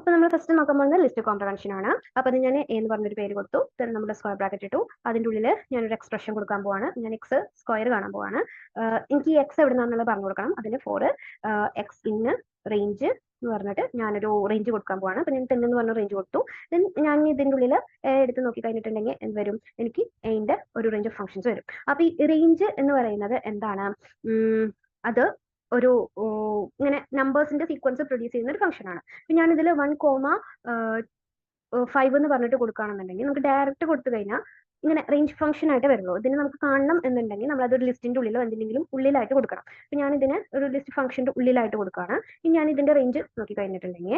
അപ്പോൾ നമ്മൾ ഫസ്റ്റ് നോക്കാൻ പോകുന്നത് ലിസ്റ്റ് കോംപ്രഹെൻഷൻ ആണ്. അപ്പോൾ അത് ഞാൻ എന്ന് പറഞ്ഞൊരു പേര് കൊടുത്തു. then നമ്മുടെ സ്ക്വയർ ബ്രാക്കറ്റ് ഇട്ടു. അതിൻ്റെ ഉള്ളിൽ ഞാനൊരു എക്സ്പ്രഷൻ കൊടുക്കാൻ പോവാണ്. ഞാൻ എക്സ് സ്ക്വയർ കാണാൻ പോവാണ്. എനിക്ക് എക്സ് എവിടെ നിന്നാണെന്നുള്ളത് പറഞ്ഞു കൊടുക്കണം. അതിന് ഫോർ എക്സ് ഇൻ റേഞ്ച് എന്ന് പറഞ്ഞിട്ട് ഞാനൊരു റേഞ്ച് കൊടുക്കാൻ പോവാണ്. അപ്പോൾ ഞാൻ 10 എന്ന് പറഞ്ഞ റേഞ്ച് കൊടുത്തു. then ഞാൻ ഇതിൻ്റെ ഉള്ളിൽ എടുത്ത് നോക്കി കഴിഞ്ഞിട്ടുണ്ടെങ്കിൽ എന്ത് വരും, എനിക്ക് എന്റെ ഒരു റേഞ്ച് ഓഫ് ഫംഗ്ഷൻസ് വരും. അപ്പോൾ ഈ റേഞ്ച് എന്ന് പറയുന്നത് എന്താണ്, അത് ഒരു ഇങ്ങനെ നമ്പേഴ്സിന്റെ സീക്വൻസ് പ്രൊഡ്യൂസ് ചെയ്യുന്ന ഒരു ഫംഗ്ഷൻ ആണ്. അപ്പൊ ഞാൻ ഇതിൽ 1,5 എന്ന് പറഞ്ഞിട്ട് കൊടുക്കുകയാണെന്നുണ്ടെങ്കിൽ നമുക്ക് ഡയറക്റ്റ് കൊടുത്തു കഴിഞ്ഞാൽ ഇങ്ങനെ റേഞ്ച് ഫംഗ്ഷൻ ആയിട്ട് വരുള്ളൂ. ഇതിന് നമുക്ക് കാണണം എന്നുണ്ടെങ്കിൽ നമ്മൾ അതൊരു ലിസ്റ്റിന്റെ ഉള്ളിലോ എന്തെങ്കിലും ഉള്ളിലായിട്ട് കൊടുക്കണം. അപ്പൊ ഞാൻ ഇതിന് ഒരു ലിസ്റ്റ് ഫംഗ്ഷന്റെ ഉള്ളിലായിട്ട് കൊടുക്കുകയാണ്. ഇനി ഞാൻ ഇതിന്റെ റേഞ്ച് നോക്കി കഴിഞ്ഞിട്ടുണ്ടെങ്കിൽ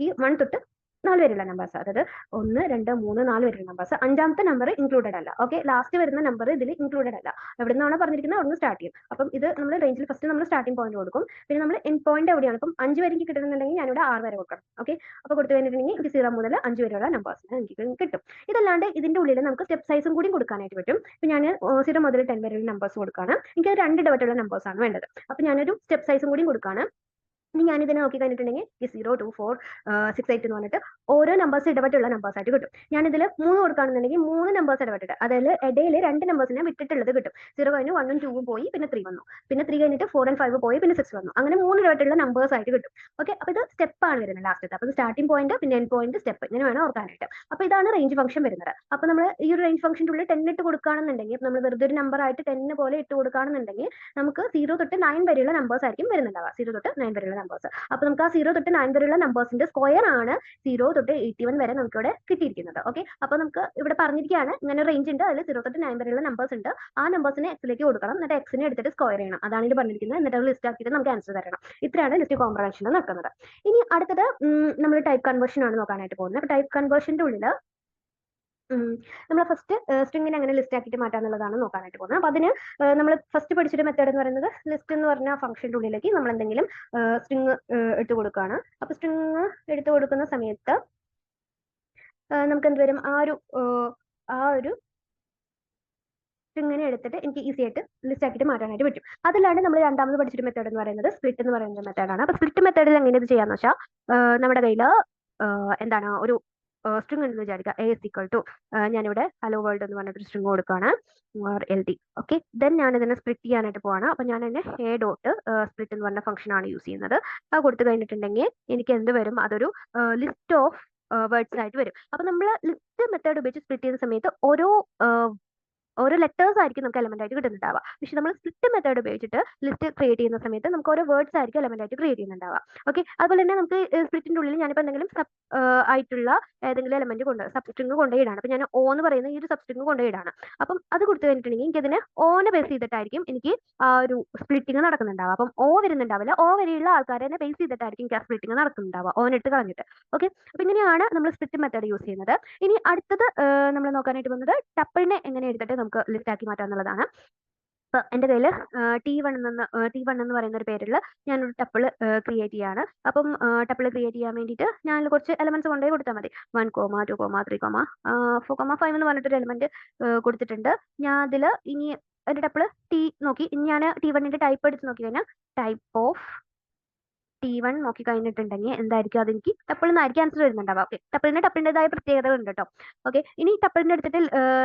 ഈ 1 തൊട്ട് 4 വരെയുള്ള നമ്പേഴ്സ്, അതായത് 1, 2, 3, 4 വരെയുള്ള നമ്പേഴ്സ്. 5ാമത്തെ നമ്പർ ഇൻക്ലൂഡഡ് അല്ല. ഓക്കെ, ലാസ്റ്റ് വരുന്ന നമ്പർ ഇതിൽ ഇൻക്ലൂഡഡ് അല്ല. എവിടെ നിന്നാണോ പറഞ്ഞിരിക്കുന്നത് അവിടെ നിന്ന് സ്റ്റാർട്ട് ചെയ്യും. അപ്പം ഇത് നമ്മൾ റേഞ്ചിൽ ഫസ്റ്റ് നമ്മൾ സ്റ്റാർട്ടിംഗ് പോയിന്റ് കൊടുക്കും. പിന്നെ നമ്മൾ എൻഡ് പോയിന്റ് എവിടെയാണ്, ഇപ്പം 5 വരെ എനിക്ക് കിട്ടുന്നുണ്ടെങ്കിൽ ഞാനിവിടെ 6 വരെ കൊടുക്കണം. ഓക്കെ, അപ്പോൾ കൊടുത്തു കഴിഞ്ഞിട്ടുണ്ടെങ്കിൽ എനിക്ക് 0 മുതൽ 5 വരെയുള്ള നമ്പേഴ്സിന് എനിക്ക് കിട്ടും. ഇതല്ലാണ്ട് ഇതിന്റെ ഉള്ളിൽ നമുക്ക് സ്റ്റെപ്പ് സൈസും കൂടി കൊടുക്കാനായിട്ട് പറ്റും. ഇപ്പം ഞാൻ 0 മുതൽ 10 വരെയുള്ള നമ്പേഴ്സ് കൊടുക്കുകയാണ്. എനിക്ക് 2 ഇടവിട്ടുള്ള നമ്പേഴ്സ് ആണ് വേണ്ടത്. അപ്പം ഞാനൊരു സ്റ്റെപ്പ് സൈസും കൂടി കൊടുക്കുകയാണ്. ഇനി ഞാൻ ഇതിനെ നോക്കി കഴിഞ്ഞിട്ടുണ്ടെങ്കിൽ 0, 2, 4, 6, 8 എന്ന് പറഞ്ഞിട്ട് ഓരോ നമ്പേഴ്സ് ഇടപെട്ടുള്ള നമ്പേഴ്സ് ആയിട്ട് കിട്ടും. ഞാൻ ഇതിൽ 3 കൊടുക്കുകയാണെന്നുണ്ടെങ്കിൽ 3 നമ്പേഴ്സ് ഇടപെട്ടിട്ട്, അതായത് ഇടയിൽ 2 നമ്പേഴ്സിനെ വിട്ടിട്ടുള്ളത് കിട്ടും. 0 കഴിഞ്ഞ് 1ഉം 2ഉം പോയി, പിന്നെ 3 വന്നു. പിന്നെ 3 കഴിഞ്ഞിട്ട് 4 and 5 പോയി, പിന്നെ 6 വന്നു. അങ്ങനെ 3 ഇടപെട്ടുള്ള നമ്പേഴ്സ് ആയിട്ട് കിട്ടും. ഓക്കെ, അപ്പോൾ ഇത് സ്റ്റെപ്പ് ആണ് വരുന്നത് ലാസ്റ്റത്തെ. അപ്പോൾ സ്റ്റാർട്ടിംഗ് പോയിന്റ് പിന്നെ എൻഡ് പോയിന്റ് സ്റ്റെപ്പ്, ഇങ്ങനെ വേണം ഓർക്കാനായിട്ട്. അപ്പോൾ ഇതാണ് റേഞ്ച് ഫംഗ്ഷൻ വരുന്നത്. അപ്പോൾ നമ്മൾ ഈ ഒരു റേഞ്ച് ഫംഗ്ഷൻ്റെ ഉള്ളിൽ 10 ഇട്ട് കൊടുക്കുകയാണെന്നുണ്ടെങ്കിൽ, നമ്മൾ വെറുതെ ഒരു നമ്പർ ആയിട്ട് 10 പോലെ ഇട്ട് കൊടുക്കുകയാണെന്നുണ്ടെങ്കിൽ നമുക്ക് 0 തൊട്ട് 9 വരെയുള്ള നമ്പേഴ്സ് ആയിരിക്കും വരുന്നുണ്ടാവുക. 0 തൊട്ട് 9 വരെയുള്ള നമ്പേഴ്സ്. അപ്പോൾ നമുക്ക് 0 തൊട്ട് 9 വരെയുള്ള നമ്പേഴ്സിന്റെ സ്ക്വയർ ആണ് 0 തൊട്ട് 81 വരെ നമുക്ക് ഇവിടെ കിട്ടിയിരിക്കുന്നത്. ഓക്കെ, അപ്പോൾ നമുക്ക് ഇവിടെ പറഞ്ഞിരിക്കുകയാണ് ഇങ്ങനെ റേഞ്ച് ഉണ്ട്, അതിൽ 0 തൊട്ട് 9 വരെയുള്ള നമ്പേഴ്സ് ഉണ്ട്. ആ നമ്പേഴ്സിനെ എക്സിലേക്ക് കൊടുക്കണം, എന്നിട്ട് എക്സിനെ എടുത്തിട്ട് സ്ക്വയർ ചെയ്യണം. അതാണ് ഇത് പറഞ്ഞിരിക്കുന്നത്. എന്നിട്ട് ലിസ്റ്റ് ആക്കിയിട്ട് നമുക്ക് ആൻസർ തരണം. ഇത്രയാണ് ലിസ്റ്റ് കോംപ്രഹെൻഷൻ നടക്കുന്നത്. ഇനി അടുത്തത് നമ്മൾ ടൈപ്പ് കൺവേർഷൻ ആണ് നോക്കാനായിട്ട് പോകുന്നത്. അപ്പോൾ ടൈപ്പ് കൺവേർഷന്റെ ഉള്ളിൽ നമ്മൾ ഫസ്റ്റ് സ്ട്രിങ്ങിനെ അങ്ങനെ ലിസ്റ്റ് ആക്കിയിട്ട് മാറ്റാന്നുള്ളതാണ് നോക്കാനായിട്ട് പോകുന്നത്. അപ്പോൾ അതിന് നമ്മൾ ഫസ്റ്റ് പഠിച്ചൊരു മെത്തേഡ് എന്ന് പറയുന്നത് ലിസ്റ്റ് എന്ന് പറഞ്ഞ ഫംഗ്ഷൻ്റെ ഉള്ളിലേക്ക് നമ്മൾ എന്തെങ്കിലും സ്ട്രിങ് ഇട്ട് കൊടുക്കുകയാണ്. അപ്പോൾ സ്ട്രിങ് എടുത്ത് കൊടുക്കുന്ന സമയത്ത് നമുക്ക് എന്ത് വരും, ആ ഒരു സ്ട്രിങ്ങിനെ എടുത്തിട്ട് എനിക്ക് ഈസി ആയിട്ട് ലിസ്റ്റ് ആക്കിയിട്ട് മാറ്റാനായിട്ട് പറ്റും. അതല്ലാണ്ട് നമ്മൾ രണ്ടാമത് പഠിച്ചൊരു മെത്തേഡ് എന്ന് പറയുന്നത് സ്പ്ലിറ്റ് എന്ന് പറയുന്ന മെത്തേഡാണ്. അപ്പോൾ സ്പ്ലിറ്റ് മെത്തേഡിൽ എങ്ങനെ ഇത് ചെയ്യാന്ന് വെച്ചാൽ, നമ്മുടെ കയ്യിൽ എന്താണ് ഒരു സ്ട്രിങ് ഉണ്ടെന്ന് വിചാരിക്കുക. എ ഇസ് ഈക്വൽ ടു ഞാനിവിടെ ഹലോ വേൾഡ് എന്ന് പറഞ്ഞിട്ട് സ്ട്രിങ് കൊടുക്കുകയാണ്, LD. ഓക്കെ, ദെൻ ഞാൻ ഇതിനെ സ്പ്ലിറ്റ് ചെയ്യാനായിട്ട് പോവാണ്. അപ്പോൾ ഞാൻ തന്നെ എ ഡോട്ട് സ്പ്ലിറ്റ് എന്ന് പറഞ്ഞ ഫംഗ്ഷൻ ആണ് യൂസ് ചെയ്യുന്നത്. അത് കൊടുത്തു കഴിഞ്ഞിട്ടുണ്ടെങ്കിൽ എനിക്ക് എന്ത് വരും, അതൊരു ലിസ്റ്റ് ഓഫ് വേർഡ്സ് ആയിട്ട് വരും. അപ്പോൾ നമ്മൾ ലിസ്റ്റ് മെത്തേഡ് ഉപയോഗിച്ച് സ്പ്ലിറ്റ് ചെയ്യുന്ന സമയത്ത് ഓരോ ലെറ്റേഴ്സ് ആയിരിക്കും നമുക്ക് എലമെന്റ് ആയിട്ട് കിട്ടുന്നുണ്ടാവുക. പക്ഷെ നമ്മൾ സ്പ്ലിറ്റ് മെത്തേഡ് ഉപയോഗിച്ചിട്ട് ലിസ്റ്റ് ക്രിയേറ്റ് ചെയ്യുന്ന സമയത്ത് നമുക്ക് ഓരോ വേർഡ്സ് ആയിരിക്കും എലമെന്റ് ആയിട്ട് ക്രിയേറ്റ് ചെയ്യുന്നുണ്ടാവുക. ഓക്കെ, അതുപോലെ തന്നെ നമുക്ക് സ്പ്ലിറ്റിന്റെ ഉള്ളിൽ ഞാനിപ്പോൾ എന്തെങ്കിലും സബ് ആയിട്ടുള്ള ഏതെങ്കിലും എലമെന്റ് സബ് സ്ട്രിങ് കൊണ്ടുപോയിടാണ്. അപ്പോൾ ഞാൻ ഓ എന്ന് പറയുന്ന ഈ ഒരു സബ് സ്ട്രിങ് കൊണ്ടുപോയിടാണ്. അപ്പം അത് കൊടുത്തു കഴിഞ്ഞിട്ടുണ്ടെങ്കിൽ എനിക്ക് അതിന് ഓനെ ബേസ് ചെയ്തിട്ടായിരിക്കും എനിക്ക് ആ ഒരു സ്പ്ലിറ്റിംഗ് നടക്കുന്നുണ്ടാവുക. അപ്പം ഓ വരുന്നുണ്ടാവില്ല, ഓ വരെയുള്ള ആൾക്കാരെ ബേസ് ചെയ്തിട്ടായിരിക്കും എനിക്ക് ആ സ്പ്ലിറ്റിംഗ് നടക്കുന്നുണ്ടാവുക, ഓനിട്ട് കളഞ്ഞിട്ട്. ഓക്കെ, അപ്പോൾ ഇങ്ങനെയാണ് നമ്മൾ സ്പ്ലിറ്റ് മെത്തേഡ് യൂസ് ചെയ്യുന്നത്. ഇനി അടുത്തത് നമ്മൾ നോക്കാനായിട്ട് പോകുന്നത് ടപ്പിളിനെ എങ്ങനെ എടുത്തിട്ട് നമുക്ക് ലിസ്റ്റ് ആക്കി മാറ്റാം എന്നുള്ളതാണ്. അപ്പോൾ എൻ്റെ കയ്യിൽ T1 എന്ന് പറയുന്ന ഒരു പേരിൽ ഞാനൊരു ടപ്പിൾ ക്രിയേറ്റ് ചെയ്യാണ്. അപ്പം ടപ്പിൾ ക്രിയേറ്റ് ചെയ്യാൻ വേണ്ടിയിട്ട് ഞാൻ കുറച്ച് എലമെന്റ്സ് കൊണ്ടുപോയി കൊടുത്താൽ മതി. 1, 2, 3, 4, 5 എന്ന് പറഞ്ഞിട്ടൊരു എലമെന്റ് കൊടുത്തിട്ടുണ്ട്. ഞാൻ അതിൽ ഇനി ഒരു ടപ്പിൾ ടി നോക്കി, ഇനി ഞാൻ T1ന്റെ ടൈപ്പ് എടുത്ത് നോക്കി കഴിഞ്ഞാൽ ടൈപ്പ് ഓഫ് T1 നോക്കി കഴിഞ്ഞിട്ടുണ്ടെങ്കിൽ എന്തായിരിക്കും, അതെനിക്ക് ടപ്പിൾ നിന്നായിരിക്കും ആൻസർ വരുന്നുണ്ടാവുക. ഓക്കെ, ടപ്പിളിൻ്റെതായ പ്രത്യേകതകൾ ഉണ്ട് കേട്ടോ. ഓക്കെ, ഇനി ടപ്പിളിൻ്റെ എടുത്തിട്ട്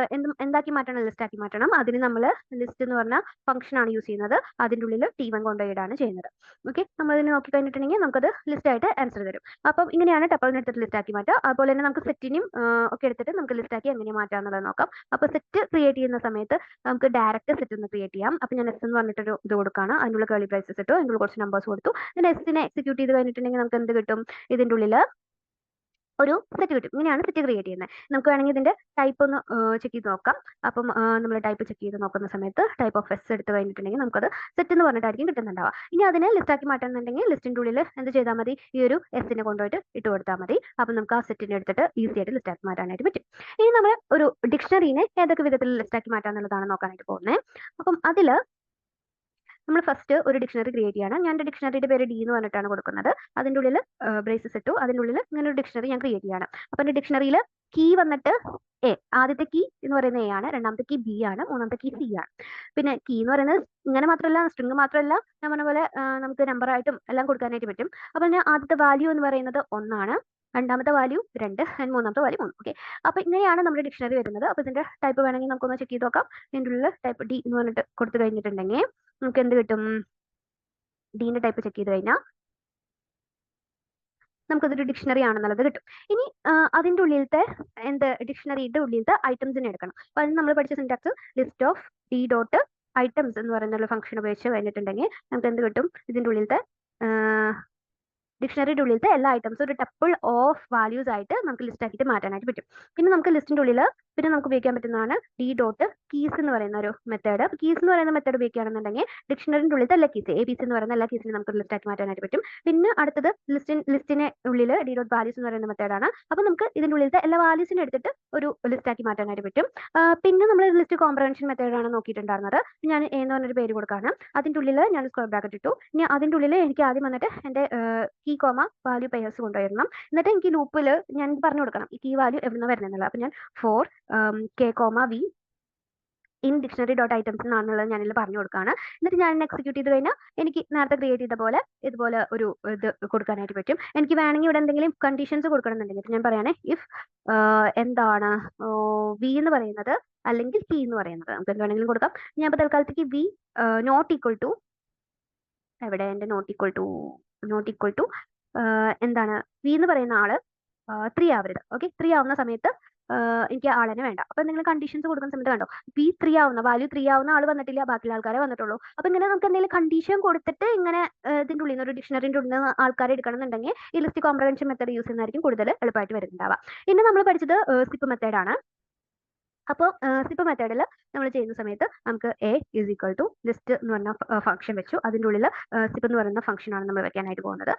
എന്താക്കി മാറ്റണം, ലിസ്റ്റ് ആക്കി മാറ്റണം. അതിന് നമ്മൾ ലിസ്റ്റ് എന്ന് പറഞ്ഞ ഫംഗ്ഷൻ ആണ് യൂസ് ചെയ്യുന്നത്. അതിൻ്റെ ഉള്ളിൽ T1 കൊണ്ടുപോയിടാണ് ചെയ്യുന്നത്. ഓക്കെ, നമ്മൾ ഇതിന് നോക്കി കഴിഞ്ഞിട്ടുണ്ടെങ്കിൽ നമുക്കത് ലിസ്റ്റ് ആയിട്ട് ആൻസർ തരും. അപ്പം ഇങ്ങനെയാണ് ടപ്പിളിനെ എടുത്തിട്ട് ലിസ്റ്റ് ആക്കി മാറ്റുക. അതുപോലെ തന്നെ നമുക്ക് സെറ്റിനും ഒക്കെ എടുത്തിട്ട് നമുക്ക് ലിസ്റ്റ് ആക്കി എങ്ങനെ മാറ്റാം എന്നുള്ളത് നോക്കാം. അപ്പോൾ സെറ്റ് ക്രിയേറ്റ് ചെയ്യുന്ന സമയത്ത് നമുക്ക് ഡയറക്റ്റ് സെറ്റ് ഒന്ന് ക്രിയേറ്റ് ചെയ്യാം. അപ്പം ഞാൻ എസ് എന്ന് പറഞ്ഞിട്ടൊരു ഇത് കൊടുക്കുകയാണ്. അതിനുള്ള കേളി ബ്രേസസ് ഇട്ടു, അതിനുള്ള കുറച്ച് നമ്പേഴ്സ് കൊടുത്തു. പിന്നെ എസിനെ എക്സിക്യൂട്ട് ചെയ്ത് കഴിഞ്ഞിട്ടുണ്ടെങ്കിൽ നമുക്ക് എന്ത് കിട്ടും, ഇതിൻ്റെ ഉള്ളിൽ ഒരു സെറ്റ് കിട്ടും. ഇങ്ങനെയാണ് സെറ്റ് ക്രിയേറ്റ് ചെയ്യുന്നത്. നമുക്ക് വേണമെങ്കിൽ ഇതിന്റെ ടൈപ്പ് ഒന്ന് ചെക്ക് ചെയ്ത് നോക്കാം. അപ്പം നമ്മൾ ടൈപ്പ് ചെക്ക് ചെയ്ത് നോക്കുന്ന സമയത്ത് ടൈപ്പ് ഓഫ് എസ് എടുത്ത് കഴിഞ്ഞിട്ടുണ്ടെങ്കിൽ നമുക്കത് സെറ്റ് എന്ന് പറഞ്ഞിട്ടായിരിക്കും കിട്ടുന്നുണ്ടാവുക. ഇനി അതിനെ ലിസ്റ്റ് ആക്കി മാറ്റുന്നുണ്ടെങ്കിൽ ലിസ്റ്റിന്റെ ഉള്ളിൽ എന്ത് ചെയ്താൽ മതി, ഈ ഒരു എസിനെ കൊണ്ടുപോയിട്ട് ഇട്ട് കൊടുത്താൽ മതി. അപ്പം നമുക്ക് ആ സെറ്റിനെ എടുത്തിട്ട് ഈസി ആയിട്ട് ലിസ്റ്റ് ആക്കി മാറ്റാനായിട്ട് പറ്റും. ഇനി നമ്മൾ ഒരു ഡിക്ഷണറിനെ ഏതൊക്കെ വിധത്തിൽ ലിസ്റ്റ് ആക്കി മാറ്റാന്നുള്ളതാണ് നോക്കാനായിട്ട് പോകുന്നത്. അപ്പം അതിൽ നമ്മൾ ഫസ്റ്റ് ഒരു ഡിക്ഷണറി ക്രിയേറ്റ് ചെയ്യണം. ഞാൻ എൻ്റെ ഡിക്ഷണറിയുടെ പേര് D എന്ന് പറഞ്ഞിട്ടാണ് കൊടുക്കുന്നത്. അതിൻ്റെ ഉള്ളിൽ ബ്രേസസ് ഇട്ടു, അതിൻ്റെ ഉള്ളിൽ ഇങ്ങനെ ഒരു ഡിക്ഷണറി ഞാൻ ക്രിയേറ്റ് ചെയ്യണം. അപ്പം എൻ്റെ ഡിക്ഷണറിയിൽ കീ വന്നിട്ട് എ, ആദ്യത്തെ കീ എന്ന് പറയുന്നത് A ആണ്, രണ്ടാമത്തെ കീ B ആണ്, മൂന്നാമത്തെ കീ C ആണ്. പിന്നെ കീ എന്ന് പറയുന്നത് ഇങ്ങനെ മാത്രമല്ല, സ്ട്രിങ് മാത്രമല്ല, ഞാൻ പറഞ്ഞ പോലെ നമുക്ക് നമ്പറായിട്ടും എല്ലാം കൊടുക്കാനായിട്ട് പറ്റും. അപ്പം ആദ്യത്തെ വാല്യൂ എന്ന് പറയുന്നത് 1 ആണ്. രണ്ടാമത്തെ വാല്യൂ 2 ആൻഡ് മൂന്നാമത്തെ വാല്യൂ 3. ഓക്കെ, അപ്പോൾ ഇങ്ങനെയാണ് നമ്മുടെ ഡിക്ഷണറി വരുന്നത്. അപ്പോൾ ഇതിന്റെ ടൈപ്പ് വേണമെങ്കിൽ നമുക്കൊന്ന് ചെക്ക് ചെയ്ത് നോക്കാം. ഇതിൻ്റെ ഉള്ളിൽ ടൈപ്പ് ഡി എന്ന് പറഞ്ഞിട്ട് കൊടുത്തു കഴിഞ്ഞിട്ടുണ്ടെങ്കിൽ നമുക്ക് എന്ത് കിട്ടും? ഡീന്റെ ടൈപ്പ് ചെക്ക് ചെയ്ത് കഴിഞ്ഞാൽ നമുക്കതൊരു ഡിക്ഷണറി ആണെന്നുള്ളത് കിട്ടും. ഇനി അതിൻ്റെ ഉള്ളിലത്തെ ഡിക്ഷണറിയുടെ ഉള്ളിലത്തെ ഐറ്റംസിനെ എടുക്കണം. അപ്പോൾ അതിന് നമ്മൾ പഠിച്ച syntax list of D dot items എന്ന് പറയുന്ന ഫംഗ്ഷൻ ഉപയോഗിച്ച് കഴിഞ്ഞിട്ടുണ്ടെങ്കിൽ നമുക്ക് എന്ത് കിട്ടും? ഇതിൻ്റെ ഉള്ളിലത്തെ ഡിക്ഷണറിയുടെ ഉള്ളിലത്തെ എല്ലാ ഐറ്റംസും ഒരു ടപ്പിൾ ഓഫ് വാല്യൂസ് ആയിട്ട് നമുക്ക് ലിസ്റ്റ് ആക്കിയിട്ട് മാറ്റാനായിട്ട് പറ്റും. പിന്നെ നമുക്ക് ലിസ്റ്റിന്റെ ഉള്ളിൽ പിന്നെ നമുക്ക് ഉപയോഗിക്കാൻ പറ്റുന്നതാണ് ഡി ഡോട്ട് കീസ് എന്ന് പറയുന്ന ഒരു മെത്തേഡ്. കീസ് എന്ന് പറയുന്ന മെത്തേഡ് ഉപയോഗിക്കുകയാണെന്നുണ്ടെങ്കിൽ ഡിക്ഷണറിന്റെ ഉള്ളിലത്തെ എല്ലാ കീസ് എ ബി സി എന്ന് പറയുന്ന എല്ലാ കീസിനും നമുക്ക് ലിസ്റ്റ് ആക്കി മാറ്റാനായിട്ട് പറ്റും. പിന്നെ അടുത്തത് ലിസ്റ്റിന് ഉള്ളിൽ ഡി ഡോട്ട് വാല്യൂസ് എന്ന് പറയുന്ന മെത്തേഡാണ്. അപ്പോൾ നമുക്ക് ഇതിന്റെ ഉള്ളിലത്തെ എല്ലാ വാല്യൂസിനെ എടുത്തിട്ട് ഒരു ലിസ്റ്റ് ആക്കി മാറ്റാനായിട്ട് പറ്റും. പിന്നെ നമ്മൾ ലിസ്റ്റ് കോംപ്രഹെൻഷൻ മെത്തേഡാണ് നോക്കിയിട്ടുണ്ടായിരുന്നത്. ഞാൻ എ എന്ന് പറഞ്ഞൊരു പേര് കൊടുക്കുകയാണ്. അതിൻ്റെ ഉള്ളിൽ ഞാൻ സ്ക്വയർ ബ്രാക്കറ്റ് ഇട്ടു. ഇനി അതിൻ്റെ ഉള്ളിൽ എനിക്ക് ആദ്യം വന്നിട്ട് എൻ്റെ കീ കോമ വാല്യൂ പെയർസ് കൊണ്ടുവരണം. എന്നിട്ട് എനിക്ക് ലൂപ്പിൽ ഞാൻ പറഞ്ഞു കൊടുക്കണം ഈ കീ വാല്യൂ എവിടെ നിന്ന് വരുന്നത്. അപ്പോൾ ഞാൻ for k comma v in dictionary dot items എന്നാണെന്നുള്ളത് ഞാനിൽ പറഞ്ഞു കൊടുക്കുകയാണ്. എന്നിട്ട് ഞാൻ എക്സിക്യൂട്ട് ചെയ്ത് കഴിഞ്ഞാൽ എനിക്ക് നേരത്തെ ക്രിയേറ്റ് ചെയ്ത പോലെ ഇതുപോലെ ഒരു ഇത് കൊടുക്കാനായിട്ട് പറ്റും. എനിക്ക് വേണമെങ്കിൽ ഇവിടെ എന്തെങ്കിലും കണ്ടീഷൻസ് കൊടുക്കണമെന്നുണ്ടെങ്കിൽ ഞാൻ പറയുകയാണെ ഇഫ് എന്താണ് വി എന്ന് പറയുന്നത് അല്ലെങ്കിൽ ടി എന്ന് പറയുന്നത് നമുക്ക് എന്ത് വേണമെങ്കിലും കൊടുക്കാം. ഞാൻ ഇപ്പോൾ തൽക്കാലത്തേക്ക് വി നോട്ട് ഈക്വൽ ടു എവിടെ എൻ്റെ നോട്ട് ഈക്വൽ ടു എന്താണ് വി എന്ന് പറയുന്ന ആള് 3 ആവരുത്. ഓക്കെ, 3 ആവുന്ന സമയത്ത് എനിക്ക് ആളെന്നെ വേണ്ട. അപ്പോൾ എന്തെങ്കിലും കണ്ടീഷൻസ് കൊടുക്കുന്ന സമയത്ത് കണ്ടോ വി 3 ആവുന്ന വാല്യൂ 3 ആവുന്ന ആൾ വന്നിട്ടില്ല, ബാക്കിയുള്ള ആൾക്കാരെ വന്നിട്ടുള്ളൂ. അപ്പോൾ ഇങ്ങനെ നമുക്ക് എന്തെങ്കിലും കണ്ടീഷൻ കൊടുത്തിട്ട് ഇങ്ങനെ ഇതിൻ്റെ ഉള്ളിൽ നിന്ന് ഒരു ഡിക്ഷണറിൻ്റെ ഉള്ളിൽ നിന്ന് ആൾക്കാരെ എടുക്കണമെന്നുണ്ടെങ്കിൽ ഈ ലിസ്റ്റ് കോംപ്രഹെൻഷൻ മെത്തേഡ് യൂസ് ചെയ്യുന്നതായിരിക്കും കൂടുതൽ എളുപ്പമായിട്ട് വരുന്നുണ്ടാവുക. പിന്നെ നമ്മൾ പഠിച്ചത് സിപ്പ് മെത്തേഡാണ്. അപ്പോൾ സിപ്പ് മെത്തേഡിൽ നമ്മൾ ചെയ്യുന്ന സമയത്ത് നമുക്ക് A is equal to list എന്ന് പറഞ്ഞ ഫംഗ്ഷൻ വെച്ചു. അതിൻ്റെ ഉള്ളിൽ സിപ്പ് എന്ന് പറയുന്ന ഫംഗ്ഷനാണ് നമ്മൾ വെക്കാനായിട്ട് പോകുന്നത്.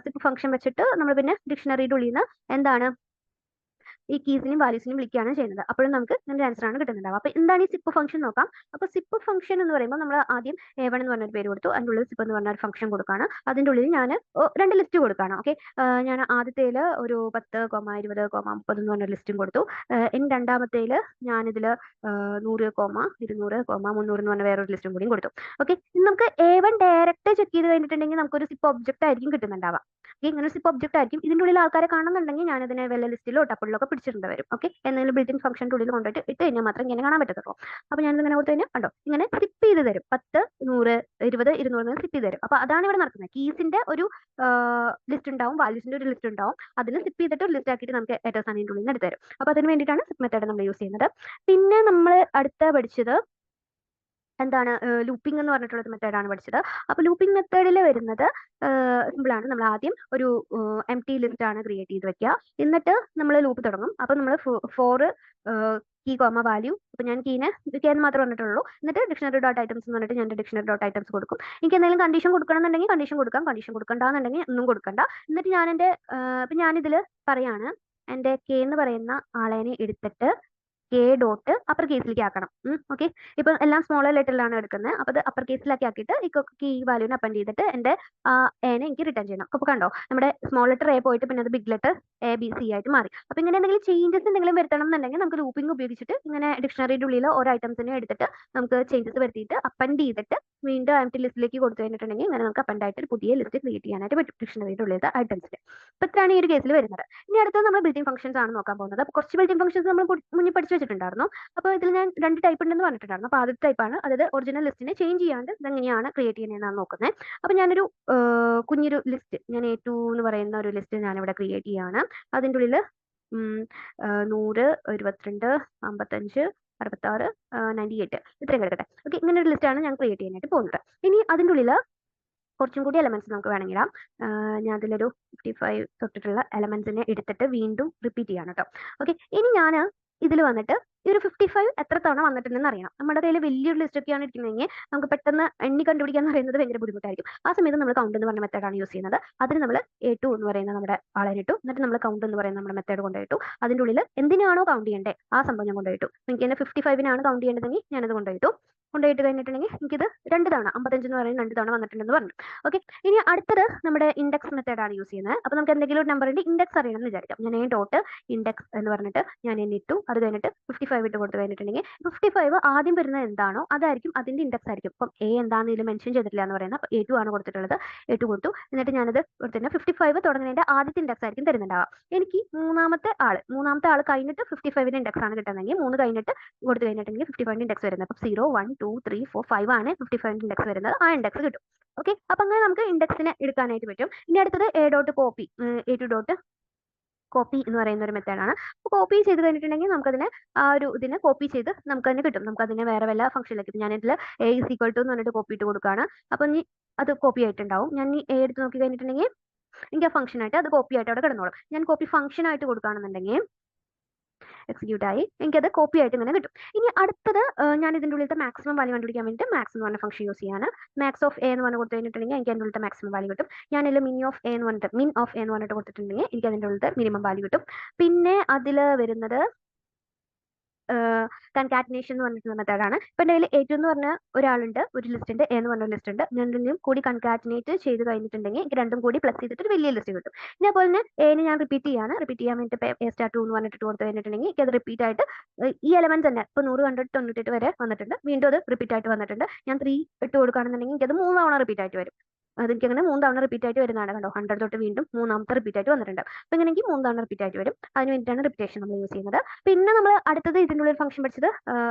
സിപ്പ് ഫംഗ്ഷൻ വെച്ചിട്ട് നമ്മൾ പിന്നെ ഡിക്ഷണറിയുടെ ഉള്ളിൽ നിന്ന് എന്താണ് ഈ കീസിനും വാല്യൂസിനും വിളിക്കുകയാണ് ചെയ്യുന്നത്. അപ്പോഴും നമുക്ക് ഇതിന്റെ ആൻസർ ആണ് കിട്ടുന്നുണ്ടാവുക. അപ്പോൾ എന്താണ് ഈ സിപ്പ് ഫംഗ്ഷൻ നോക്കാം. അപ്പോൾ സിപ്പ് ഫംഗ്ഷൻ എന്ന് പറയുമ്പോൾ നമ്മൾ ആദ്യം A1 എന്ന് പറഞ്ഞൊരു പേര് കൊടുത്തു. അതിൻ്റെ ഉള്ളിൽ സിപ്പ് എന്ന് പറഞ്ഞ ഒരു ഫംഗ്ഷൻ കൊടുക്കുകയാണ്. അതിൻ്റെ ഉള്ളിൽ ഞാൻ 2 ലിസ്റ്റ് കൊടുക്കുകയാണ്. ഓക്കെ, ഞാൻ ആദ്യത്തേൽ ഒരു 10, 20, 30 എന്ന് പറഞ്ഞ ലിസ്റ്റും കൊടുത്തു. ഇനി രണ്ടാമത്തേൽ ഞാനിതിൽ 100, 200, 300 എന്ന് പറഞ്ഞ വേറൊരു ലിസ്റ്റും കൂടിയും കൊടുത്തു. ഓക്കെ, നമുക്ക് A1 ഡയറക്റ്റ് ചെക്ക് ചെയ്ത് കഴിഞ്ഞിട്ടുണ്ടെങ്കിൽ നമുക്കൊരു സിപ്പ് ഒബ്ജക്റ്റ് ആയിരിക്കും കിട്ടുന്നുണ്ടാവുക. ഇങ്ങനെ സിപ്പ് ഒബ്ജക്റ്റ് ആയിരിക്കും. ഇതിൻ്റെ ഉള്ളിൽ ആൾക്കാരെ കാണുന്നുണ്ടെങ്കിൽ ഞാൻ ഇതിനെ വല്ല ലിസ്റ്റിലോ ടപ്പിളിലോ ഒക്കെ പിടിച്ചിട്ടുണ്ട് വരും. ഓക്കെ, എന്തെങ്കിലും ബിൽറ്റ് ഇൻ ഫംഗ്ഷൻ്റെ ഉള്ളിൽ കൊണ്ടുപോയിട്ട് ഇട്ട് കഴിഞ്ഞാൽ മാത്രം ഇങ്ങനെ കാണാൻ പറ്റത്തുള്ളൂ. അപ്പോൾ ഞാൻ ഇങ്ങനെ കൊടുത്തു കഴിഞ്ഞാൽ കണ്ടോ ഇങ്ങനെ സിപ്പ് ചെയ്ത് തരും. 10, 100, 20, 200 സിപ്പ് ചെയ്ത് തരും. അപ്പോൾ അതാണ് ഇവിടെ നടക്കുന്നത്. കീസിന്റെ ഒരു ലിസ്റ്റ് ഉണ്ടാവും, വാല്യൂസിന്റെ ഒരു ലിസ്റ്റ് ഉണ്ടാവും. അതിന് സിപ്പ് ചെയ്തിട്ട് ഒരു ലിസ്റ്റ് ആക്കിയിട്ട് നമുക്ക് ഏറ്റവും സാധനത്തിൻ്റെ ഉള്ളിൽ നിന്ന് എടുത്ത് തരും. അപ്പോൾ അതിന് വേണ്ടിയിട്ടാണ് സിപ്പ് മെത്തേഡ് നമ്മൾ യൂസ് ചെയ്യുന്നത്. പിന്നെ നമ്മൾ അടുത്ത പഠിച്ചത് എന്താണ് ലൂപ്പിംഗ് എന്ന് പറഞ്ഞിട്ടുള്ള മെത്തേഡാണ് പഠിച്ചത്. അപ്പോൾ ലൂപ്പിംഗ് മെത്തേഡിൽ വരുന്നത് സിമ്പിളാണ്. നമ്മൾ ആദ്യം ഒരു എംപ്റ്റി ലിസ്റ്റ് ആണ് ക്രിയേറ്റ് ചെയ്ത് വെക്കുക. എന്നിട്ട് നമ്മൾ ലൂപ്പ് തുടങ്ങും. അപ്പോൾ നമ്മൾ ഫോർ കീ കോമ വാല്യൂ. അപ്പോൾ ഞാൻ കീനെ എന്ന് മാത്രമേ പറഞ്ഞിട്ടുള്ളൂ. എന്നിട്ട് ഡിക്ഷണറി ഡോട്ട് ഐറ്റംസ് എന്ന് പറഞ്ഞിട്ട് ഞാൻ ഡിക്ഷണറി ഡോട്ട് ഐറ്റംസ് കൊടുക്കും. എനിക്ക് എന്തെങ്കിലും കണ്ടീഷൻ കൊടുക്കണമെന്നുണ്ടെങ്കിൽ കണ്ടീഷൻ കൊടുക്കാം, കണ്ടീഷൻ കൊടുക്കണ്ടെന്നുണ്ടെങ്കിൽ ഒന്നും കൊടുക്കണ്ട. എന്നിട്ട് ഞാൻ എൻ്റെ ഇപ്പം ഞാനിതിൽ പറയാണ് എൻ്റെ കെ എന്ന് പറയുന്ന ആളേനെ എടുത്തിട്ട് കെ ഡോട്ട് അപ്പർ കേസിലേക്ക് ആക്കണം. ഓക്കെ, ഇപ്പൊ എല്ലാം സ്മോളർ ലെറ്ററിലാണ് എടുക്കുന്നത്. അപ്പോൾ അത് അപ്പർ കേസിലാക്കി ആക്കിയിട്ട് ഈ വാല്യൂനെ അപ്പൻഡ് ചെയ്തിട്ട് എൻ്റെ എനെ എനിക്ക് റിട്ടേൺ ചെയ്യണം. അപ്പോൾ കണ്ടോ നമ്മുടെ സ്മോൾ ലെറ്റർ എ പോയിട്ട് പിന്നെ അത് ബിഗ് ലെറ്റർ ABC ആയിട്ട് മാറി. അപ്പോൾ ഇങ്ങനെ എന്തെങ്കിലും ചേഞ്ചസ് എന്തെങ്കിലും വരുത്തണം എന്നുണ്ടെങ്കിൽ നമുക്ക് ലൂപ്പിംഗ് ഉപയോഗിച്ചിട്ട് ഇങ്ങനെ ഡിക്ഷണറിയുടെ ഉള്ളിൽ ഓരോ ഐറ്റംസിനെ എടുത്തിട്ട് നമുക്ക് ചേഞ്ചസ് വരുത്തിയിട്ട് അപ്പൻഡ് ചെയ്തിട്ട് വീണ്ടും എംപ്റ്റി ലിസ്റ്റിലേക്ക് കൊടുത്തു കഴിഞ്ഞിട്ടുണ്ടെങ്കിൽ ഇങ്ങനെ നമുക്ക് അപ്പൻഡ് ആയിട്ട് ഒരു പുതിയ ലിസ്റ്റ് ക്രിയേറ്റ് ചെയ്യാനായിട്ട് പറ്റും ഡിക്ഷണറിയുടെ ഉള്ളിലത്തെ ഐറ്റംസിന്റെ. അപ്പോൾ ഇത്രയാണ് ഈ ഒരു കേസിൽ വരുന്നത്. ഇനി അടുത്തത് നമ്മൾ ബിൽഡിംഗ് ഫംഗ്ഷൻസ് ആണ് നോക്കാൻ പോകുന്നത്. അപ്പോൾ കുറച്ച് ബിൽഡിംഗ് ഫംഗ്ഷൻസ് നമ്മൾ മുന്നിൽ പഠിച്ചു വെച്ചിട്ടുണ്ടായിരുന്നു. അപ്പോൾ ഇതിൽ ഞാൻ 2 ടൈപ്പ് ഉണ്ടെന്ന് പറഞ്ഞിട്ടുണ്ടായിരുന്നു. അപ്പോൾ ആദ്യത്തെ ടൈപ്പാണ്, അതായത് ഒറിജിനൽ ലിസ്റ്റിനെ ചേഞ്ച് ചെയ്യാണ്ട് ഇതെങ്ങനെയാണ് ക്രിയേറ്റ് ചെയ്യുന്നതെന്നാണ് നോക്കുന്നത്. അപ്പോൾ ഞാനൊരു കുഞ്ഞൊരു ലിസ്റ്റ്, ഞാൻ A2 എന്ന് പറയുന്ന ഒരു ലിസ്റ്റ് ഞാനിവിടെ ക്രിയേറ്റ് ചെയ്യുകയാണ്. അതിൻ്റെ ഉള്ളിൽ 100, 22, 55, 66, 98 ഇത്രയും കിടക്കട്ടെ. ഓക്കെ, ഇങ്ങനെ ഒരു ലിസ്റ്റാണ് ഞാൻ ക്രിയേറ്റ് ചെയ്യാനായിട്ട് പോകുന്നത്. ഇനി അതിൻ്റെ ഉള്ളിൽ കുറച്ചും കൂടി എലമെന്റ്സ് നമുക്ക് വേണമെങ്കിൽ ഞാൻ അതിലൊരു 55 തൊട്ടിട്ടുള്ള എലമെന്റ്സിനെ എടുത്തിട്ട് വീണ്ടും റിപ്പീറ്റ് ചെയ്യാണ് കേട്ടോ. ഓക്കെ, ഇനി ഞാൻ ഇതിൽ വന്നിട്ട് ഈ ഒരു 55 എത്ര തവണ വന്നിട്ടുണ്ടെന്ന് അറിയണം. നമ്മുടെ കയ്യിൽ വലിയൊരു ലിസ്റ്റ് ഒക്കെയാണ് ഇരിക്കുന്നതെങ്കിൽ നമുക്ക് പെട്ടെന്ന് എണ്ണി കണ്ടുപിടിക്കാൻ എന്ന് പറയുന്നത് ഭയങ്കര ബുദ്ധിമുട്ടായിരിക്കും. ആ സമയത്ത് നമ്മൾ കൗണ്ട് എന്ന് പറഞ്ഞ മെത്തേഡാണ് യൂസ് ചെയ്യുന്നത്. അതിന് നമ്മൾ A2 എന്ന് പറയുന്ന നമ്മുടെ ആളെ ഇട്ടു. എന്നിട്ട് നമ്മൾ കൗണ്ട് എന്ന് പറയുന്ന നമ്മുടെ മെത്തേഡ് കൊണ്ടുപോയിട്ടു. അതിൻ്റെ ഉള്ളിൽ എന്തിനാണോ കൗണ്ട് ചെയ്യേണ്ടത് ആ സംഭവം ഞാൻ കൊണ്ടുപോയിട്ടു. എനിക്ക് തന്നെ 55-നാണ് കൗണ്ട് ചെയ്യേണ്ടതെങ്കിൽ ഞാനത് കൊണ്ടുപോയിട്ട് കഴിഞ്ഞിട്ടുണ്ടെങ്കിൽ എനിക്കിത് 2 തവണ 55 എന്ന് പറയുന്നത് 2 തവണ വന്നിട്ടുണ്ടെന്ന് പറഞ്ഞു. ഓക്കെ, ഇനി അടുത്തത് നമ്മുടെ ഇൻഡെക്സ് മെത്തേഡാണ് യൂസ് ചെയ്യുന്നത്. അപ്പോൾ നമുക്ക് എന്തെങ്കിലും ഒരു നമ്പറിന്റെ ഇൻഡെക്സ് അറിയണമെന്ന് വിചാരിക്കാം. ഞാൻ ഡോട്ട് ഇൻഡെക്സ് എന്ന് പറഞ്ഞിട്ട് ഞാൻ ഇട്ടു. അത് കഴിഞ്ഞിട്ട് 55 55 ഇട്ട് കൊടുത്തു കഴിഞ്ഞിട്ടുണ്ടെങ്കിൽ 55 ആദ്യം വരുന്നത് എന്താണോ അതായിരിക്കും അതിന്റെ ഇൻഡെക്സ് ആയിരിക്കും. ഇപ്പം എ എന്താണെന്ന് ഇതിൽ മെൻഷൻ ചെയ്തിട്ടില്ല എന്ന് പറയുന്നത്. അപ്പോൾ A2 ആണ് കൊടുത്തിട്ടുള്ളത്. A2 കൊടുത്തു. എന്നിട്ട് ഞാനത് കൊടുത്തിട്ട് 55 തുടങ്ങുന്നതിന്റെ ആദ്യത്തെ ഇൻഡെക്സ് ആയിരിക്കും തരുന്നുണ്ടാവുക. എനിക്ക് മൂന്നാമത്തെ ആൾ കഴിഞ്ഞിട്ട് 55ന്റെ ഇൻഡെക്സ് ആണ് കിട്ടുന്നതെങ്കിൽ 3 കഴിഞ്ഞിട്ട് കൊടുത്തു കഴിഞ്ഞിട്ടുണ്ടെങ്കിൽ 55ന്റെ ഇൻഡെക്സ് വരുന്നത്. അപ്പോൾ 0 1 2 3 4 5 ആണ് 55ന്റെ ഇൻഡെക്സ് വരുന്നത്. ആ ഇൻഡെക്സ് കിട്ടും. ഓക്കെ, അപ്പൊ അങ്ങനെ നമുക്ക് ഇൻഡെക്സിനെ എടുക്കാനായിട്ട് പറ്റും. ഇനി അടുത്തത് A2 ഡോട്ട് കോപ്പി എന്ന് പറയുന്ന ഒരു മെത്തേഡാണ്. അപ്പോൾ കോപ്പി ചെയ്ത് കഴിഞ്ഞിട്ടുണ്ടെങ്കിൽ നമുക്കതിനെ ആ ഒരു ഇതിനെ കോപ്പി ചെയ്ത് നമുക്ക് തന്നെ കിട്ടും. നമുക്കതിനെ വേറെ വല്ല ഫംഗ്ഷനിലേക്ക് ഞാനിതിൽ A is equal to എന്ന് പറഞ്ഞിട്ട് കോപ്പി ഇട്ട് കൊടുക്കുകയാണ്. അപ്പം ഇനി അത് കോപ്പി ആയിട്ടുണ്ടാവും. ഞാൻ ഈ A എടുത്ത് നോക്കി കഴിഞ്ഞിട്ടുണ്ടെങ്കിൽ എനിക്ക് ആ ഫംഗ്ഷൻ ആയിട്ട് അത് കോപ്പി ആയിട്ട് അവിടെ കിടന്നോളും. ഞാൻ കോപ്പി ഫംഗ്ഷൻ ആയിട്ട് കൊടുക്കുകയാണെന്നുണ്ടെങ്കിൽ എക്സിക്യൂട്ട് ആയി എനിക്കത് കോപ്പി ആയിട്ട് ഇങ്ങനെ കിട്ടും. ഇനി അടുത്തത് ഞാൻ ഇതിൻ്റെ ഉള്ളിലത്തെ മാക്സിമം വാല്യൂ കണ്ടുപിടിക്കാൻ വേണ്ടിയിട്ട് മാക്സ് എന്ന് പറഞ്ഞ ഫംഗ്ഷൻ യൂസ് ചെയ്യാണ്. മാക്സ് ഓഫ് എ എന്ന് പറഞ്ഞ് കൊടുത്തു കഴിഞ്ഞിട്ടുണ്ടെങ്കിൽ എനിക്ക് അതിൻ്റെ ഉള്ളിലത്തെ മാക്സിമം വാല്യൂ കിട്ടും. ഞാനിതിൽ മിൻ ഓഫ് എ എന്ന് പറഞ്ഞിട്ട് കൊടുത്തിട്ടുണ്ടെങ്കിൽ എനിക്ക് അതിൻ്റെ ഉള്ളിലത്തെ മിനിമം വാല്യൂ കിട്ടും. പിന്നെ അതിൽ വരുന്നത് കൺകാറ്റിനേഷൻ എന്ന് പറഞ്ഞിട്ടുള്ള മെത്തേഡാണ്. ഇപ്പം എൻ്റെ കയ്യിൽ A2 എന്ന് പറഞ്ഞ ഒരാളുണ്ട്, ഒരു ലിസ്റ്റ് ഉണ്ട്, A എന്ന് പറഞ്ഞ ലിസ്റ്റ് ഉണ്ട്. രണ്ടിനും കൂടി കൺകാറ്റിനേറ്റ് ചെയ്ത് കഴിഞ്ഞിട്ടുണ്ടെങ്കിൽ എനിക്ക് രണ്ടും കൂടി പ്ലസ് ചെയ്തിട്ട് ഒരു വലിയ ലിസ്റ്റ് കിട്ടും. ഇതേപോലെ തന്നെ എനെ ഞാൻ റിപ്പീറ്റ് ചെയ്യാൻ വേണ്ടിയിട്ട് A*2 എന്ന് പറഞ്ഞിട്ട് കൊടുത്തു കഴിഞ്ഞിട്ടുണ്ടെങ്കിൽ എനിക്ക് അത് റിപ്പീറ്റ് ആയിട്ട് ഈ എലമെന്റ് തന്നെ ഇപ്പോൾ 100 100 98 വരെ വന്നിട്ടുണ്ട്. വീണ്ടും അത് റിപ്പീറ്റ് ആയിട്ട് വന്നിട്ടുണ്ട്. ഞാൻ 3 ഇട്ട് കൊടുക്കുകയാണെന്നുണ്ടെങ്കിൽ എനിക്കത് 3 തവണ റിപ്പീറ്റ് ആയിട്ട് വരും. അതെനിക്ക് അങ്ങനെ 3 തവണ റിപ്പീറ്റ് ആയിട്ട് വരുന്നതാണ്. കണ്ടോ, 100 തൊട്ട് വീണ്ടും മൂന്നാമത്തെ റിപ്പീറ്റ് ആയിട്ട് വന്നിട്ടുണ്ട്. അപ്പോൾ ഇങ്ങനെ എനിക്ക് 3 തവണ റിപ്പീറ്റ് ആയിട്ട് വരും. അതിന് വേണ്ടിയിട്ടാണ് റിപ്പീറ്റേഷൻ നമ്മൾ യൂസ് ചെയ്യുന്നത്. പിന്നെ നമ്മൾ അടുത്തത് ഇതിൻ്റെ ഉള്ളിൽ ഫംഗ്ഷൻ പഠിച്ചത്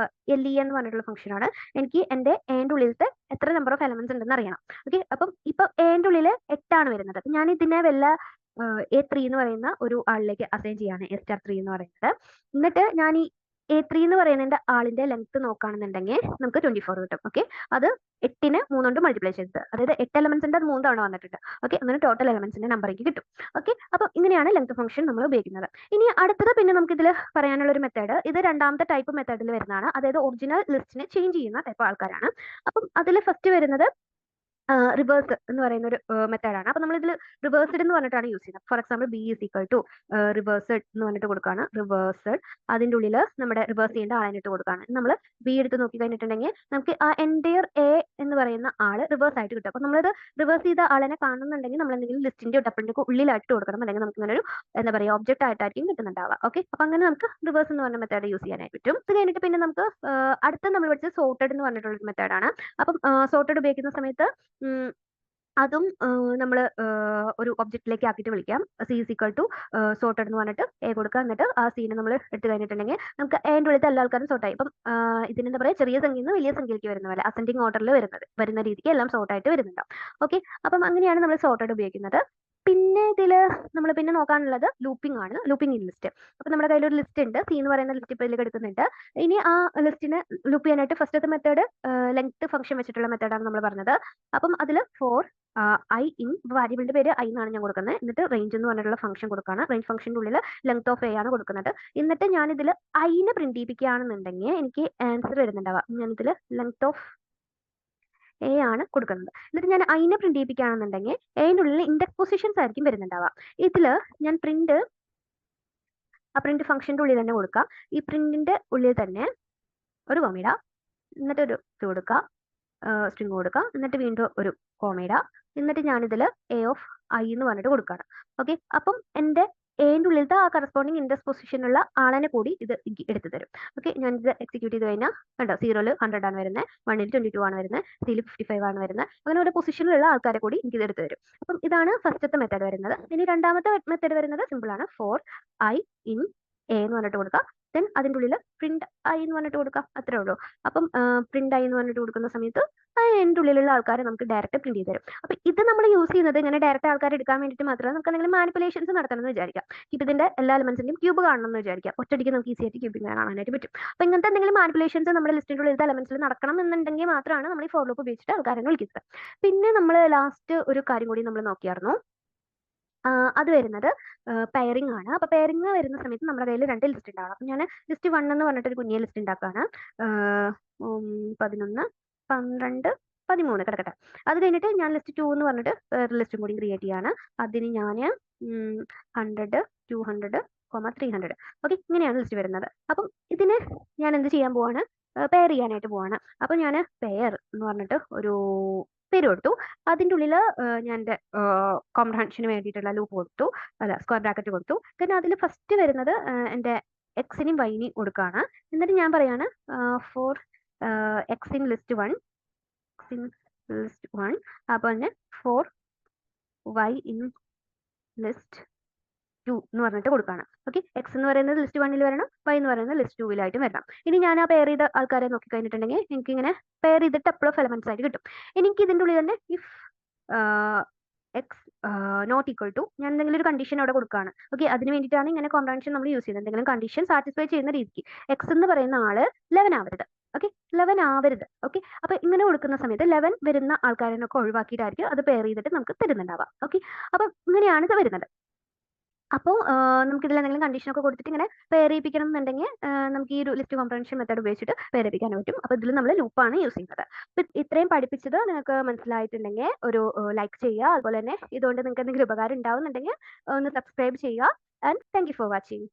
LEN എന്ന് പറഞ്ഞിട്ടുള്ള ഫംഗ്ഷനാണ്. എനിക്ക് എൻ്റെ എൻ്റെ ഉള്ളിലത്തെ എത്ര നമ്പർ ഓഫ് എലമെന്റ്സ് ഉണ്ടെന്ന് അറിയണം. ഓക്കെ, അപ്പം ഇപ്പം എൻ്റെ ഉള്ളിൽ 8 വരുന്നത്. ഞാൻ ഇതിനെ വല്ല A3 എന്ന് പറയുന്ന ഒരു ആളിലേക്ക് അസൈൻ ചെയ്യാണ്, A*3 എന്ന് പറയുന്നത്. എന്നിട്ട് ഞാൻ ഈ A3 എന്ന് പറയുന്നതിന്റെ ആളിന്റെ ലെങ്ത് നോക്കുകയാണെന്നുണ്ടെങ്കിൽ നമുക്ക് 24 കിട്ടും. ഓക്കെ, അത് 8നെ 3 കൊണ്ട് മൾട്ടിപ്ലൈ ചെയ്തത്, അതായത് 8 എലമെന്റ്സിന്റെ അത് 3 തവണ വന്നിട്ടുണ്ട്. ഓക്കെ, അങ്ങനെ ടോട്ടൽ എലമെന്റ്സിന്റെ നമ്പറേക്ക് കിട്ടും. ഓക്കെ, അപ്പോൾ ഇങ്ങനെയാണ് ലെങ്ത് ഫംഗ്ഷൻ നമ്മൾ ഉപയോഗിക്കുന്നത്. ഇനി അടുത്തത് പിന്നെ നമുക്ക് ഇതിൽ പറയാനുള്ള ഒരു മെത്തേഡ്, ഇത് രണ്ടാമത്തെ ടൈപ്പ് മെത്തേഡിൽ വരുന്നതാണ്. അതായത് ഒറിജിനൽ ലിസ്റ്റിനെ ചേഞ്ച് ചെയ്യുന്ന ടൈപ്പ് ആൾക്കാരാണ്. അപ്പം അതിൽ ഫസ്റ്റ് വരുന്നത് റിവേഴ്സ് എന്ന് പറയുന്ന ഒരു മെത്തേഡാണ്. അപ്പോൾ നമ്മൾ ഇതിൽ റിവേഴ്സ്ഡ് എന്ന് പറഞ്ഞിട്ടാണ് യൂസ് ചെയ്യുന്നത്. For example B is equal to reversed എന്ന് പറഞ്ഞിട്ട് കൊടുക്കുകയാണ്. റിവേഴ്സ്ഡ് അതിൻ്റെ ഉള്ളിൽ നമ്മുടെ റിവേഴ്സ് ചെയ്യേണ്ട ആളിനെ ഇട്ട് കൊടുക്കുകയാണ്. നമ്മൾ B എടുത്ത് നോക്കി കഴിഞ്ഞിട്ടുണ്ടെങ്കിൽ നമുക്ക് ആ എൻറ്റയർ A എന്ന് പറയുന്ന ആള് റിവേഴ്സ് ആയിട്ട് കിട്ടും. അപ്പോൾ നമ്മളത് റിവേഴ്സ് ചെയ്ത ആളിനെ കാണുന്നുണ്ടെങ്കിൽ നമ്മൾ എന്തെങ്കിലും ലിസ്റ്റിന്റെ ടപ്പിന്റെ ഉള്ളിലായിട്ട് കൊടുക്കണം, അല്ലെങ്കിൽ നമുക്ക് ഇങ്ങനെ ഒരു എന്താ പറയുക ഒബ്ജക്റ്റ് ആയിട്ടായിരിക്കും കിട്ടുന്നുണ്ടാവുക. ഓക്കെ, അപ്പോൾ അങ്ങനെ നമുക്ക് റിവേഴ്സ് എന്ന് പറഞ്ഞ മെത്തേഡ് യൂസ് ചെയ്യാനായിട്ട് പറ്റും. ഇത് കഴിഞ്ഞിട്ട് പിന്നെ നമുക്ക് അടുത്ത നമ്മൾ പഠിച്ചത് സോർട്ടഡ് എന്ന് പറഞ്ഞിട്ടുള്ള ഒരു മെത്തേഡാണ്. അപ്പം സോർട്ടഡ് ഉപയോഗിക്കുന്ന സമയത്ത് അതും നമ്മൾ ഒരു ഒബ്ജക്റ്റിലേക്ക് ആക്കിയിട്ട് വിളിക്കാം. C is equal to sorted എന്ന് പറഞ്ഞിട്ട് A കൊടുക്കുക. എന്നിട്ട് ആ സീനെ നമ്മൾ ഇട്ട് കഴിഞ്ഞിട്ടുണ്ടെങ്കിൽ നമുക്ക് അതിൻ്റെ ഉള്ളിലത്തെ എല്ലാ ആൾക്കാരും സോർട്ടായി. ഇപ്പം ഇതിനെന്താ പറയുക, ചെറിയ സംഖ്യയിൽ നിന്ന് വലിയ സംഖ്യയിലേക്ക് വരുന്ന പോലെ അസെൻഡിങ് ഓർഡറിൽ വരുന്ന രീതിക്ക് എല്ലാം സോർട്ടായിട്ട് വരുന്നുണ്ടാവും. ഓക്കെ, അപ്പം അങ്ങനെയാണ് നമ്മൾ സോർട്ടഡ് ഉപയോഗിക്കുന്നത്. പിന്നെ ഇതിൽ നമ്മൾ പിന്നെ നോക്കാനുള്ളത് ലൂപ്പിംഗ് ആണ്, ലൂപ്പിംഗ് ഇൻ ലിസ്റ്റ്. അപ്പം നമ്മുടെ കയ്യിൽ ഒരു ലിസ്റ്റ് ഉണ്ട്, C എന്ന് പറയുന്ന ലിസ്റ്റ് ഇപ്പോൾ ഇതിലേക്ക് എടുക്കുന്നുണ്ട്. ഇനി ആ ലിസ്റ്റിനെ ലൂപ്പ് ചെയ്യാനായിട്ട് ഫസ്റ്റത്തെ മെത്തേഡ് ലെങ്ത് ഫംഗ്ഷൻ വെച്ചിട്ടുള്ള മെത്തേഡാണ് നമ്മൾ പറഞ്ഞത്. അപ്പം അതിൽ ഫോർ I in വാരിയബിളിന്റെ പേര് I എന്നാണ് ഞാൻ കൊടുക്കുന്നത്. എന്നിട്ട് റേഞ്ച് എന്ന് പറഞ്ഞിട്ടുള്ള ഫംഗ്ഷൻ കൊടുക്കുകയാണ്. റേഞ്ച് ഫംഗ്ഷൻ്റെ ഉള്ളിൽ ലെങ്ത് ഓഫ് A ആണ് കൊടുക്കുന്നത്. എന്നിട്ട് ഞാനിതിൽ ഐനെ പ്രിന്റ് ചെയ്യിപ്പിക്കുകയാണെന്നുണ്ടെങ്കിൽ എനിക്ക് ആൻസർ വരുന്നുണ്ടാവാം. ഞാനിതിൽ ലെങ്ത് ഓഫ് A ആണ് കൊടുക്കുന്നത്. എന്നിട്ട് ഞാൻ ഐനെ പ്രിന്റ് ചെയ്യിപ്പിക്കുകയാണെന്നുണ്ടെങ്കിൽ അതിൻ്റെ ഉള്ളിൽ ഇൻഡെക്സ് പൊസിഷൻസ് ആയിരിക്കും വരുന്നുണ്ടാവുക. ഇതിൽ ഞാൻ പ്രിന്റ് ഫംഗ്ഷൻ്റെ ഉള്ളിൽ തന്നെ കൊടുക്കുക. ഈ പ്രിന്റിന്റെ ഉള്ളിൽ തന്നെ ഒരു കോമയിട, എന്നിട്ട് ഒരു ഇത് കൊടുക്കുക, സ്ട്രിങ് കൊടുക്കുക, എന്നിട്ട് വീണ്ടും ഒരു കോമയിട, എന്നിട്ട് ഞാനിതിൽ A of I എന്ന് പറഞ്ഞിട്ട് കൊടുക്കുകയാണ്. ഓക്കെ, അപ്പം എൻ്റെ എൻ്റെ ഉള്ളിലത്തെ ആ കറസ്പോണ്ടിങ് ഇൻഡെക്സ് പൊസിഷനുള്ള ആളെ കൂടി ഇത് എടുത്തു തരും. ഓക്കെ, ഞാനിത് എക്സിക്യൂട്ട് ചെയ്ത് കഴിഞ്ഞാൽ കണ്ടോ, 0ൽ 100 ആണ് വരുന്നത്, 1ൽ 22 ആണ് വരുന്നത്, 3ൽ 55 ആണ് വരുന്നത്. അങ്ങനെ ഒരു പൊസിഷനിലുള്ള ആൾക്കാരെ കൂടി എനിക്ക് ഇത് എടുത്തു തരും. അപ്പം ഇതാണ് ഫസ്റ്റത്തെ മെത്തേഡ് വരുന്നത്. ഇനി രണ്ടാമത്തെ മെത്തേഡ് വരുന്നത് സിമ്പിൾ ആണ്. ഫോർ I in A എന്ന് പറഞ്ഞിട്ട് കൊടുക്കുക. ദെൻ അതിൻ്റെ ഉള്ളിൽ പ്രിന്റ് I എന്ന് പറഞ്ഞിട്ട് കൊടുക്കുക, അത്രേ ഉള്ളൂ. അപ്പം പ്രിന്റ് I എന്ന് പറഞ്ഞിട്ട് കൊടുക്കുന്ന സമയത്ത് അതിൻ്റെ ഉള്ളിലുള്ള ആൾക്കാരെ നമുക്ക് ഡയറക്റ്റ് പ്രിന്റ് ചെയ്ത് തരും. അപ്പം ഇത് നമ്മൾ യൂസ് ചെയ്യുന്നത് ഇങ്ങനെ ഡയറക്റ്റ് ആൾക്കാരെ എടുക്കാൻ വേണ്ടിയിട്ട് മാത്രമല്ല, നമുക്ക് എന്തെങ്കിലും മാനിപ്പുലേഷൻസ് നടത്തണം എന്ന് വിചാരിക്കാം. ഇപ്പം ഇതിന്റെ എല്ലാ എലമെന്റ്സിന്റെയും ക്യൂബ് കാണണം എന്ന് വിചാരിക്കാം. ഒറ്റയടിക്ക് നമുക്ക് ഈസി ആയിട്ട് ക്യൂബിനെ കാണാനായിട്ട് പറ്റും. അപ്പം ഇങ്ങനത്തെ എന്തെങ്കിലും മാനിപ്പുലേഷൻസ് നമ്മുടെ ലിസ്റ്റിൻ്റെ ഉള്ളിലത്തെ എലമെന്റ്സിൽ നടക്കണം എന്നുണ്ടെങ്കിൽ മാത്രമാണ് നമ്മൾ ഈ ഫോർ ലൂപ്പ് ഉപയോഗിച്ചിട്ട് ആൾക്കാരെ വിളിക്കുന്നത്. പിന്നെ നമ്മൾ ലാസ്റ്റ് ഒരു കാര്യം കൂടി നമ്മൾ നോക്കിയായിരുന്നു, അത് വരുന്നത് പെയറിംഗ് ആണ്. അപ്പോൾ പെയറിംഗ് വരുന്ന സമയത്ത് നമ്മുടെ കയ്യിൽ 2 ലിസ്റ്റ് ഉണ്ടാവണം. അപ്പം ഞാൻ ലിസ്റ്റ് 1 എന്ന് പറഞ്ഞിട്ടൊരു കുഞ്ഞിയ ലിസ്റ്റ് ഉണ്ടാക്കുകയാണ്. 11 12 13 കിടക്കട്ടെ. അത് കഴിഞ്ഞിട്ട് ഞാൻ ലിസ്റ്റ് 2 എന്ന് പറഞ്ഞിട്ട് വേറെ ലിസ്റ്റും കൂടി ക്രിയേറ്റ് ചെയ്യാണ്. അതിന് ഞാൻ 100 200 300. ഓക്കെ, ഇങ്ങനെയാണ് ലിസ്റ്റ് വരുന്നത്. അപ്പം ഇതിന് ഞാൻ എന്ത് ചെയ്യാൻ പോവാണ്, പെയർ ചെയ്യാനായിട്ട് പോവാണ്. അപ്പം ഞാൻ പെയർ എന്ന് പറഞ്ഞിട്ട് ഒരു പേര് കൊടുത്തു. അതിൻ്റെ ഉള്ളിൽ ഞാൻ എൻ്റെ കോംപ്രഹെൻഷന് വേണ്ടിയിട്ടുള്ള ലൂപ്പ് കൊടുത്തു, സ്ക്വയർ ബ്രാക്കറ്റ് കൊടുത്തു. പിന്നെ അതിൽ ഫസ്റ്റ് വരുന്നത് എൻ്റെ എക്സിനെയും വൈനെയും കൊടുക്കുകയാണ്. എന്നിട്ട് ഞാൻ പറയാണ് ഫോർ എക്സ് ഇൻ ലിസ്റ്റ് 1, അപ്പോൾ തന്നെ ഫോർ വൈ ഇൻ ലിസ്റ്റ് 2 എന്ന് പറഞ്ഞിട്ട് കൊടുക്കുകയാണ്. ഓക്കെ, എക്സ് എന്ന് പറയുന്നത് ലിസ്റ്റ് 1 വരണം, വൈ എന്ന് പറയുന്നത് ലിസ്റ്റ് 2 വരണം. ഇനി ഞാൻ ആ പെയർ ചെയ്ത ആൾക്കാരെ നോക്കി കഴിഞ്ഞിട്ടുണ്ടെങ്കിൽ എനിക്ക് ഇങ്ങനെ പെയർ ചെയ്തിട്ട് ടപ്പിൾ ഓഫ് എലമെന്റ്സ് ആയിട്ട് കിട്ടും. എനിക്ക് ഇതിൻ്റെ ഉള്ളിൽ തന്നെ if X not equal to ഞാൻ എന്തെങ്കിലും ഒരു കണ്ടീഷൻ അവിടെ കൊടുക്കുകയാണ്. ഓക്കെ, അതിന് വേണ്ടിയിട്ടാണ് ഇങ്ങനെ കോംപ്രഹൻഷൻ നമ്മൾ യൂസ് ചെയ്യുന്നത്. എന്തെങ്കിലും കണ്ടീഷൻ സാറ്റിസ്ഫൈ ചെയ്യുന്ന രീതിക്ക് എക്സ് എന്ന് പറയുന്ന ആള് 11 ആവരുത്. ഓക്കെ, 11 ആവരുത്. ഓക്കെ, അപ്പൊ ഇങ്ങനെ കൊടുക്കുന്ന സമയത്ത് 11 വരുന്ന ആൾക്കാരെന്നൊക്കെ ഒഴിവാക്കിയിട്ടായിരിക്കും അത് പെയർ ചെയ്തിട്ട് നമുക്ക് തരുന്നുണ്ടാവുക. ഓക്കെ, അപ്പൊ ഇങ്ങനെയാണ് ഇത് വരുന്നത്. അപ്പോൾ നമുക്ക് ഇതിൽ എന്തെങ്കിലും കണ്ടീഷൻ ഒക്കെ കൊടുത്തിട്ട് ഇങ്ങനെ പെയർ ചെയ്യിപ്പിക്കണം എന്നുണ്ടെങ്കിൽ നമുക്ക് ഈ ഒരു ലിസ്റ്റ് കോംപ്രഹൻഷൻ മെത്തേഡ് ഉപയോഗിച്ചിട്ട് പെയർ ചെയ്യിപ്പിക്കാൻ പറ്റും. അപ്പോൾ ഇതിൽ നമ്മൾ ലൂപ്പാണ് യൂസ് ചെയ്യുന്നത്. അപ്പോൾ ഇത്രയും പഠിപ്പിച്ചത് നിങ്ങൾക്ക് മനസ്സിലായിട്ടുണ്ടെങ്കിൽ ഒരു ലൈക്ക് ചെയ്യുക. അതുപോലെ തന്നെ ഇതുകൊണ്ട് നിങ്ങൾക്ക് എന്തെങ്കിലും ഉപകാരം ഉണ്ടാവുന്നുണ്ടെങ്കിൽ ഒന്ന് സബ്സ്ക്രൈബ് ചെയ്യുക. And thank you for watching.